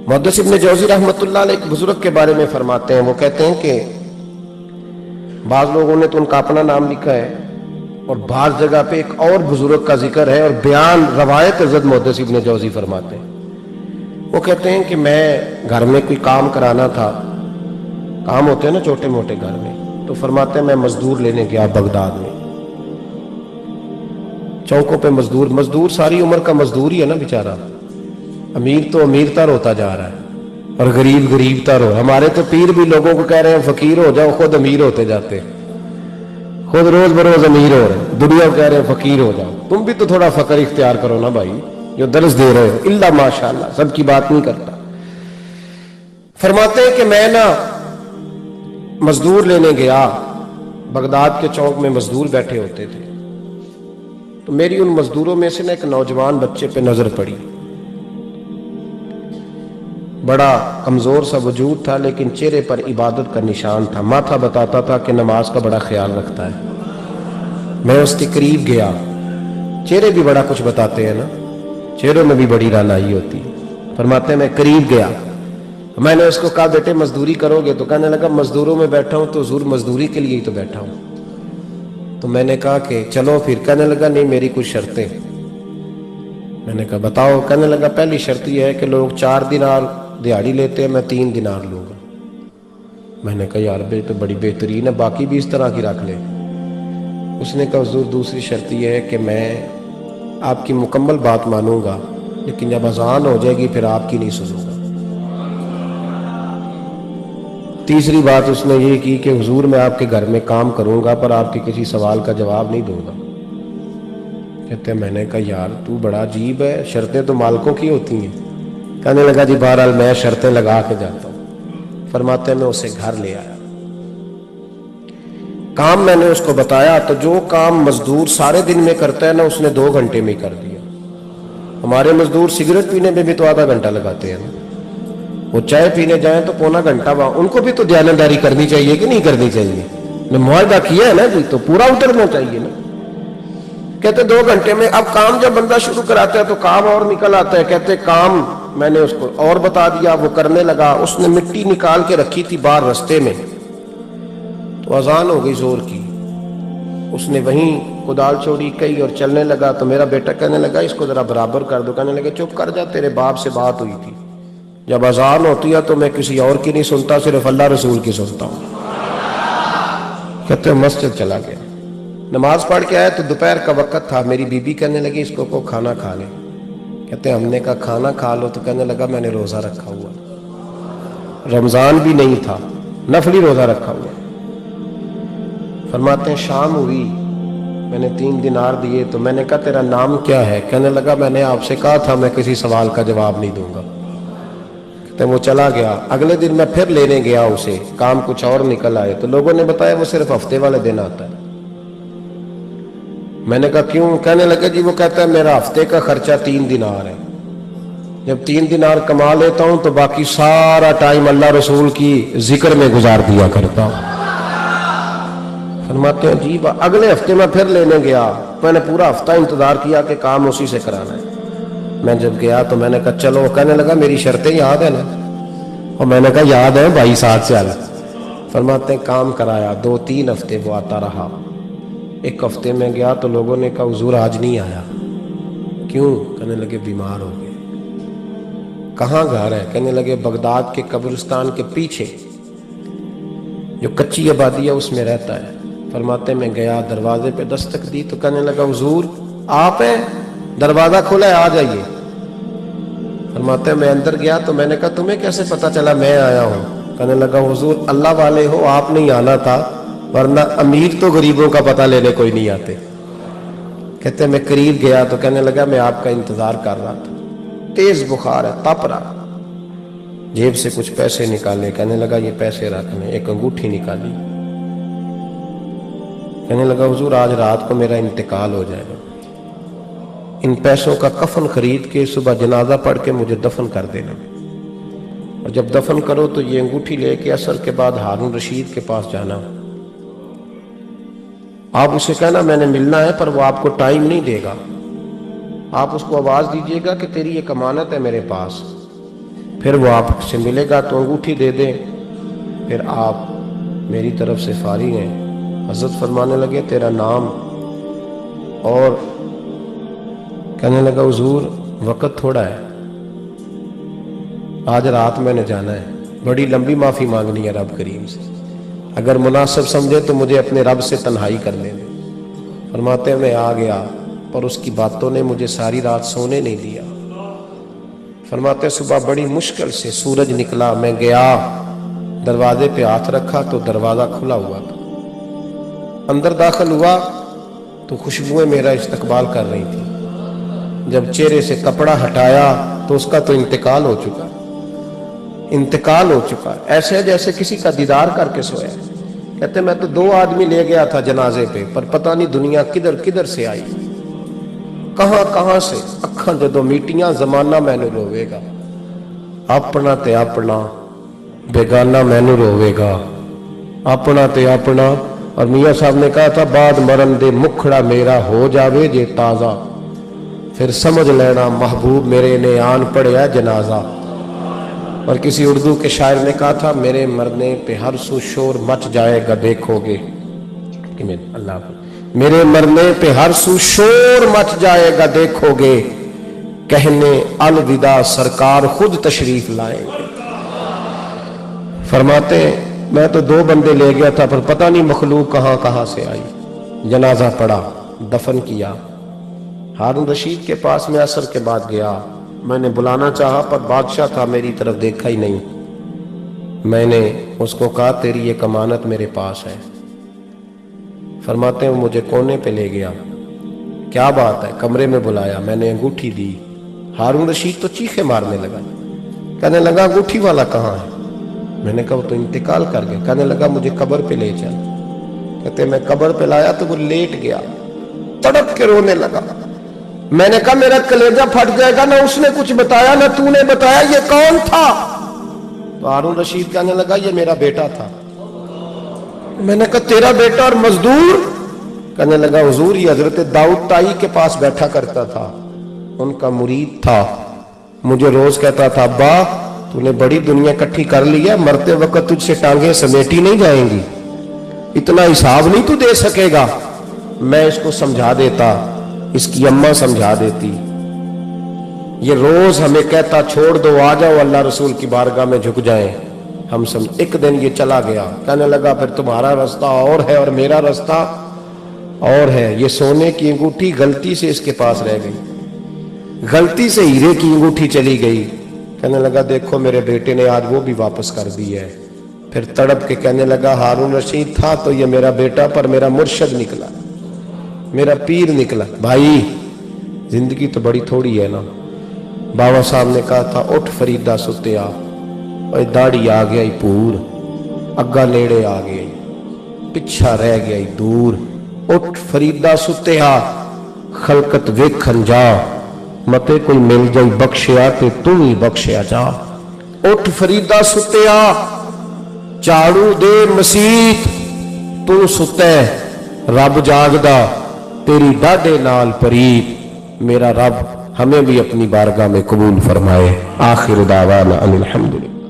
محدث ابن جوزی رحمۃ اللہ علیہ ایک بزرگ کے بارے میں فرماتے ہیں، وہ کہتے ہیں کہ بعض لوگوں نے تو ان کا اپنا نام لکھا ہے اور بعض جگہ پہ ایک اور بزرگ کا ذکر ہے، اور بیان روایت حضرت محدث ابن جوزی فرماتے ہیں، وہ کہتے ہیں کہ میں گھر میں کوئی کام کرانا تھا، کام ہوتے ہیں نا چھوٹے موٹے گھر میں، تو فرماتے ہیں میں مزدور لینے گیا بغداد میں، چوکوں پہ مزدور ساری عمر کا مزدور ہی ہے نا بیچارہ، امیر تو امیر تر ہوتا جا رہا ہے اور غریب تر ہو. ہمارے تو پیر بھی لوگوں کو کہہ رہے ہیں فقیر ہو جاؤ، خود امیر ہوتے جاتے، خود روز بروز امیر ہو رہے، دنیا کو کہہ رہے ہیں فقیر ہو جاؤ. تم بھی تو تھوڑا فقر اختیار کرو نا بھائی، جو درس دے رہے ہو. الا ماشاءاللہ، سب کی بات نہیں کرتا. فرماتے ہیں کہ میں نا مزدور لینے گیا، بغداد کے چوک میں مزدور بیٹھے ہوتے تھے، تو میری ان مزدوروں میں سے نا ایک نوجوان بچے پہ نظر پڑی. بڑا کمزور سا وجود تھا لیکن چہرے پر عبادت کا نشان تھا، ماتھا بتاتا تھا کہ نماز کا بڑا خیال رکھتا ہے. میں اس کے قریب گیا، چہرے بھی بڑا کچھ بتاتے ہیں نا، چہروں میں بھی بڑی رانائی ہوتی ہے. فرماتے ہیں میں قریب گیا، میں نے اس کو کہا بیٹے مزدوری کرو گے؟ تو کہنے لگا مزدوروں میں بیٹھا ہوں تو حضور مزدوری کے لیے ہی تو بیٹھا ہوں. تو میں نے کہا کہ چلو پھر. کہنے لگا نہیں میری کچھ شرطیں. میں نے کہا بتاؤ. کہنے لگا پہلی شرط یہ ہے کہ لوگ 4 دینار دیہاڑی لیتے ہیں، میں 3 دینار لوں گا. میں نے کہا یار بے تو بڑی بہترین ہے، باقی بھی اس طرح کی رکھ لے. اس نے کہا حضور دوسری شرط یہ ہے کہ میں آپ کی مکمل بات مانوں گا، لیکن جب اذان ہو جائے گی پھر آپ کی نہیں سنوں گا. تیسری بات اس نے یہ کی کہ حضور میں آپ کے گھر میں کام کروں گا پر آپ کے کسی سوال کا جواب نہیں دوں گا. کہتے ہیں میں نے کہا یار تو بڑا عجیب ہے، شرطیں تو مالکوں کی ہوتی ہیں. کہنے لگا جی بہرحال میں شرطیں لگا کے جاتا ہوں. فرماتے ہیں میں اسے گھر لے آیا، کام میں نے اس کو بتایا تو جو کام مزدور سارے دن میں کرتا ہے نا اس نے 2 گھنٹے میں کر دیا. ہمارے مزدور سگریٹ پینے میں بھی تو آدھا گھنٹہ لگاتے ہیں نا، وہ چائے پینے جائیں تو پونا گھنٹہ. ان کو بھی تو دیانتداری کرنی چاہیے کہ نہیں کرنی چاہیے؟ نے معاہدہ کیا ہے نا جی تو پورا اترنا چاہیے نا. کہتے 2 گھنٹے میں. اب کام جب بندہ شروع کراتا ہے تو کام اور نکل آتا ہے. کہتے کام میں نے اس کو اور بتا دیا، وہ کرنے لگا. اس نے مٹی نکال کے رکھی تھی باہر رستے میں، تو اذان ہو گئی زور کی. اس نے وہیں کدال چھوڑی کئی اور چلنے لگا. تو میرا بیٹا کہنے لگا اس کو ذرا برابر کر دو. کہنے لگے چپ کر جا، تیرے باپ سے بات ہوئی تھی، جب اذان ہوتی ہے تو میں کسی اور کی نہیں سنتا، صرف اللہ رسول کی سنتا ہوں. کہتے ہیں مسجد چلا گیا، نماز پڑھ کے آیا تو دوپہر کا وقت تھا. میری بیوی کہنے لگی اس کو کھانا کھا لے. کہتے ہیں ہم نے کہا کھانا کھا لو. تو کہنے لگا میں نے روزہ رکھا ہوا، رمضان بھی نہیں تھا، نفلی روزہ رکھا ہوا. فرماتے ہیں شام ہوئی، میں نے 3 دینار دیے. تو میں نے کہا تیرا نام کیا ہے؟ کہنے لگا میں نے آپ سے کہا تھا میں کسی سوال کا جواب نہیں دوں گا. تو وہ چلا گیا. اگلے دن میں پھر لینے گیا اسے، کام کچھ اور نکل آئے. تو لوگوں نے بتایا وہ صرف ہفتے والے دن آتا ہے. میں نے کہا کیوں؟ کہنے لگے جی وہ کہتا ہے میرا ہفتے کا خرچہ 3 دینار ہے، جب 3 دینار کما لیتا ہوں تو باقی سارا ٹائم اللہ رسول کی ذکر میں گزار دیا کرتا ہوں. فرماتے ہیں جی اگلے ہفتے میں پھر لینے گیا. میں نے پورا ہفتہ انتظار کیا کہ کام اسی سے کرانا ہے. میں جب گیا تو میں نے کہا چلو. کہنے لگا میری شرطیں یاد ہیں نا؟ اور میں نے کہا یاد ہے بھائی، ساتھ سے آیا. فرماتے ہیں کام کرایا. 2-3 ہفتے وہ آتا رہا. ایک ہفتے میں گیا تو لوگوں نے کہا حضور آج نہیں آیا. کیوں؟ کہنے لگے بیمار ہو گئے. کہاں گھر ہے؟ کہنے لگے بغداد کے قبرستان کے پیچھے جو کچی آبادی ہے اس میں رہتا ہے. فرماتے میں گیا، دروازے پہ دستک دی تو کہنے لگا حضور آپ ہیں؟ دروازہ کھلا ہے، آ جائیے. فرماتے ہیں میں اندر گیا تو میں نے کہا تمہیں کیسے پتا چلا میں آیا ہوں؟ کہنے لگا حضور اللہ والے ہو، آپ نہیں آنا تھا، ورنہ امیر تو غریبوں کا پتہ لینے کوئی نہیں آتے. کہتے میں قریب گیا تو کہنے لگا میں آپ کا انتظار کر رہا تھا، تیز بخار ہے، تپ رہا. جیب سے کچھ پیسے نکالے. کہنے لگا یہ پیسے رکھ لیں. ایک انگوٹھی نکالی. کہنے لگا حضور آج رات کو میرا انتقال ہو جائے گا، ان پیسوں کا کفن خرید کے صبح جنازہ پڑھ کے مجھے دفن کر دینا، اور جب دفن کرو تو یہ انگوٹھی لے کے عصر کے بعد ہارون رشید کے پاس جانا. آپ اسے کہنا میں نے ملنا ہے پر وہ آپ کو ٹائم نہیں دے گا. آپ اس کو آواز دیجیے گا کہ تیری ایک امانت ہے میرے پاس، پھر وہ آپ سے ملے گا تو انگوٹھی دے دیں، پھر آپ میری طرف سے فارغ ہیں۔ حضرت فرمانے لگے تیرا نام؟ اور کہنے لگا حضور وقت تھوڑا ہے، آج رات میں نے جانا ہے، بڑی لمبی معافی مانگنی ہے رب کریم سے، اگر مناسب سمجھے تو مجھے اپنے رب سے تنہائی کرنے دیں۔ فرماتے ہیں میں آ گیا، پر اس کی باتوں نے مجھے ساری رات سونے نہیں دیا۔ فرماتے ہیں صبح بڑی مشکل سے سورج نکلا، میں گیا دروازے پہ ہاتھ رکھا تو دروازہ کھلا ہوا تھا، اندر داخل ہوا تو خوشبوئیں میرا استقبال کر رہی تھی۔ جب چہرے سے کپڑا ہٹایا تو اس کا تو انتقال ہو چکا، ایسے جیسے کسی کا دیدار کر کے سویا۔ کہتے میں تو 2 آدمی لے گیا تھا جنازے پہ، پر پتہ نہیں دنیا کدھر کدھر سے آئی، کہاں سے اکھاں جدو میٹیاں زمانہ مینو روے گا، اپنا تے اپنا بیگانہ مینو روے گا، اپنا تے اپنا۔ اور میاں صاحب نے کہا تھا بعد مرن دے مکھڑا میرا ہو جاوے جے تازہ، پھر سمجھ لینا محبوب میرے نے آن پڑیا جنازہ۔ اور کسی اردو کے شاعر نے کہا تھا میرے مرنے پہ ہر سو شور مچ جائے گا دیکھو گے، میرے مرنے پہ ہر سو شور مچ جائے گا دیکھو گے، کہنے الوداع سرکار خود تشریف لائیں گے۔ فرماتے ہیں میں تو 2 بندے لے گیا تھا، پر پتہ نہیں مخلوق کہاں سے آئی۔ جنازہ پڑا، دفن کیا۔ ہارون رشید کے پاس میں عصر کے بعد گیا، میں نے بلانا چاہا پر بادشاہ تھا، میری طرف دیکھا ہی نہیں۔ میں نے اس کو کہا تیری یہ امانت میرے پاس ہے۔ فرماتے ہیں وہ مجھے کونے پہ لے گیا، کیا بات ہے، کمرے میں بلایا، میں نے انگوٹھی دی۔ ہارون رشید تو چیخے مارنے لگا، کہنے لگا انگوٹھی والا کہاں ہے؟ میں نے کہا وہ تو انتقال کر گیا۔ کہنے لگا مجھے قبر پہ لے چل۔ کہتے میں قبر پہ لایا تو وہ لیٹ گیا، تڑپ کے رونے لگا۔ میں نے کہا میرا کلیجہ پھٹ جائے گا، نہ اس نے کچھ بتایا نہ تو نے بتایا، یہ کون تھا؟ تو ہارون رشید کہنے لگا یہ میرا بیٹا تھا۔ میں نے کہا تیرا بیٹا اور مزدور؟ کہنے لگا حضور یہ حضرت داؤد تائی کے پاس بیٹھا کرتا تھا، ان کا مرید تھا، مجھے روز کہتا تھا ابا تو نے بڑی دنیا کٹھی کر لی ہے، مرتے وقت تجھ سے ٹانگیں سمیٹی نہیں جائیں گی، اتنا حساب نہیں تو دے سکے گا۔ میں اس کو سمجھا دیتا، اس کی اماں سمجھا دیتی، یہ روز ہمیں کہتا چھوڑ دو آ جاؤ اللہ رسول کی بارگاہ میں جھک جائیں، ہم سمجھ۔ ایک دن یہ چلا گیا، کہنے لگا پھر تمہارا رستہ اور ہے اور میرا رستہ اور ہے۔ یہ سونے کی انگوٹھی غلطی سے اس کے پاس رہ گئی، غلطی سے ہیرے کی انگوٹھی چلی گئی۔ کہنے لگا دیکھو میرے بیٹے نے آج وہ بھی واپس کر دی ہے۔ پھر تڑپ کے کہنے لگا ہارون رشید تھا تو یہ میرا بیٹا، پر میرا مرشد نکلا، میرا پیر نکلا۔ بھائی زندگی تو بڑی تھوڑی ہے نا۔ بابا صاحب نے کہا تھا اٹھ فریدہ ستیا، اور داڑھی آ گیا پور، اگا نیڑے آ گئی، پچھا رہ گیا دور۔ اٹھ فریدہ ستیا خلقت ویکھن جا، متے کوئی مل جائی بخشیا تے تو ہی بخشیا جا۔ اٹھ فریدہ ستیا چاڑو دے مسیت، تو ستے رب جاگدا تیری ڈاڈے نال پریت۔ میرا رب ہمیں بھی اپنی بارگاہ میں قبول فرمائے۔ آخر دعوانا ان الحمدللہ۔